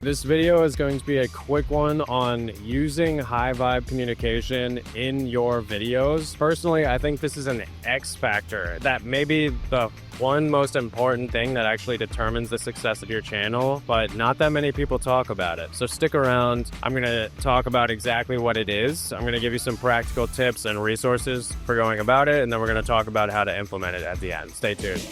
This video is going to be a quick one on using high vibe communication in your videos. Personally, I think this is an X factor that may be the one most important thing that actually determines the success of your channel, but not that many people talk about it. So stick around. I'm going to talk about exactly what it is. I'm going to give you some practical tips and resources for going about it, and then we're going to talk about how to implement it at the end. Stay tuned.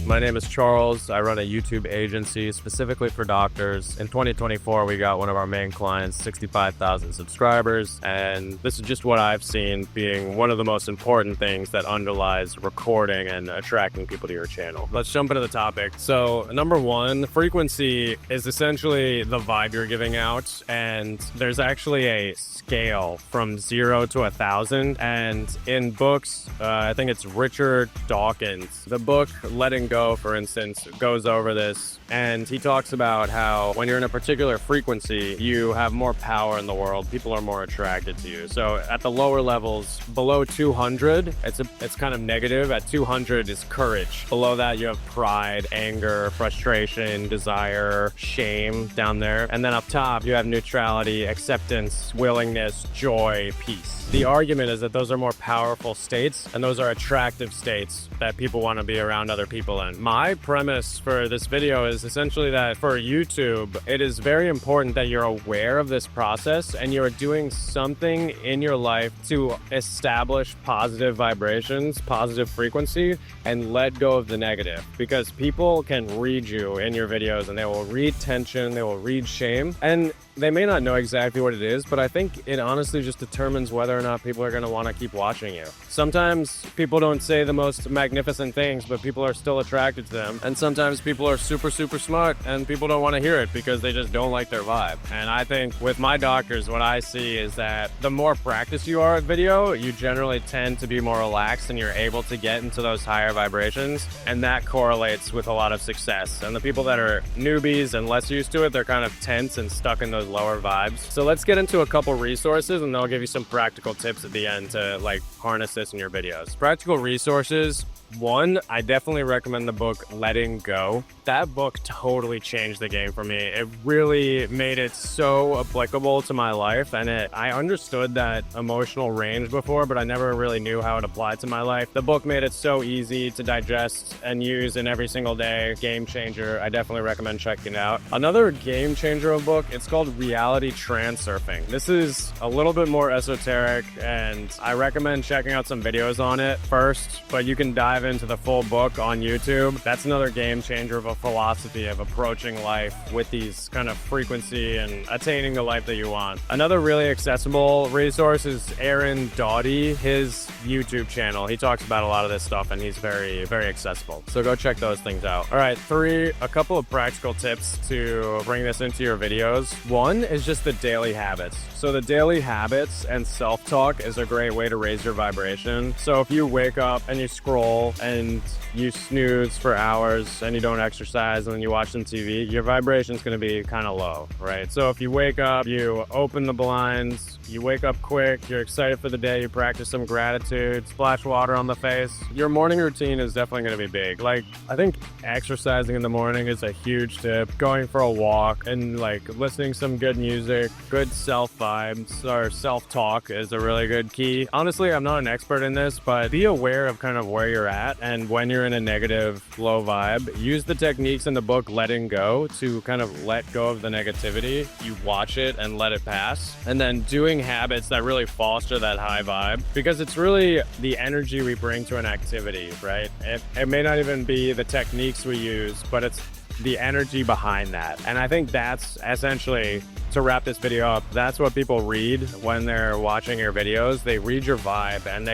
My name is Charles. I run a YouTube agency specifically for doctors. In 2024, we got one of our main clients, 65,000 subscribers. And this is just what I've seen being one of the most important things that underlies recording and attracting people to your channel. Let's jump into the topic. So number one, frequency is essentially the vibe you're giving out. And there's actually a scale from 0 to 1,000. And in books, I think it's Richard Dawkins, the book Letting Go, for instance, goes over this, and he talks about how when you're in a particular frequency, you have more power in the world. People are more attracted to you. So at the lower levels, below 200, it's kind of negative. At 200 is courage. Below that, you have pride, anger, frustration, desire, shame down there. And then up top, you have neutrality, acceptance, willingness, joy, peace. The argument is that those are more powerful states, and those are attractive states that people want to be around other people in. My premise for this video is essentially that for YouTube, it is very important that you're aware of this process and you're doing something in your life to establish positive vibrations, positive frequency, and let go of the negative. Because people can read you in your videos and they will read tension, they will read shame, and they may not know exactly what it is, but I think it honestly just determines whether or not people are going to want to keep watching you. Sometimes people don't say the most magnificent things, but people are still attracted to them. And sometimes people are super smart and people don't want to hear it because they just don't like their vibe. And I think with my doctors, what I see is that the more practice you are at video, you generally tend to be more relaxed and you're able to get into those higher vibrations. And that correlates with a lot of success. And the people that are newbies and less used to it, they're kind of tense and stuck in those lower vibes. So let's get into a couple resources and I'll give you some practical tips at the end to harness this in your videos. Practical resources. One, I definitely recommend the book Letting Go. That book totally changed the game for me. It really made it so applicable to my life, and I understood that emotional range before, but I never really knew how it applied to my life. The book made it so easy to digest and use in every single day. Game changer. I definitely recommend checking it out. Another game changer of book, it's called Reality Transurfing. This is a little bit more esoteric, and I recommend checking out some videos on it first, but you can dive into the full book on YouTube. That's another game changer of a philosophy of approaching life with these kind of frequency and attaining the life that you want. Another really accessible resource is Aaron Doughty, his YouTube channel. He talks about a lot of this stuff and he's very accessible. So go check those things out. All right, a couple of practical tips to bring this into your videos. One is just the daily habits. So the daily habits and self-talk is a great way to raise your vibration. So if you wake up and you scroll and you snooze for hours and you don't exercise and then you watch some TV, your vibration is going to be kind of low, right? So if you wake up, you open the blinds, you wake up quick, you're excited for the day, you practice some gratitude, splash water on the face, your morning routine is definitely going to be big. I think exercising in the morning is a huge tip. Going for a walk and listening to some good music, good self vibes or self-talk is a really good key. Honestly, I'm not an expert in this, but be aware of kind of where you're at, and when you're in a negative, low vibe, use the techniques in the book Letting Go to kind of let go of the negativity. You watch it and let it pass, and then doing habits that really foster that high vibe, because it's really the energy we bring to an activity, right? It may not even be the techniques we use, but it's the energy behind that. And I think that's essentially, to wrap this video up, that's what people read when they're watching your videos. They read your vibe and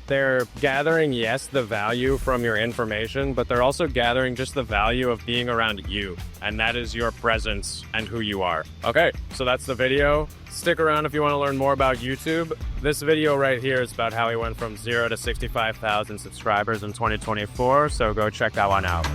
they're gathering, yes, the value from your information, but they're also gathering just the value of being around you. And that is your presence and who you are. Okay, so that's the video. Stick around if you want to learn more about YouTube. This video right here is about how he went from 0 to 65,000 subscribers in 2024. So go check that one out.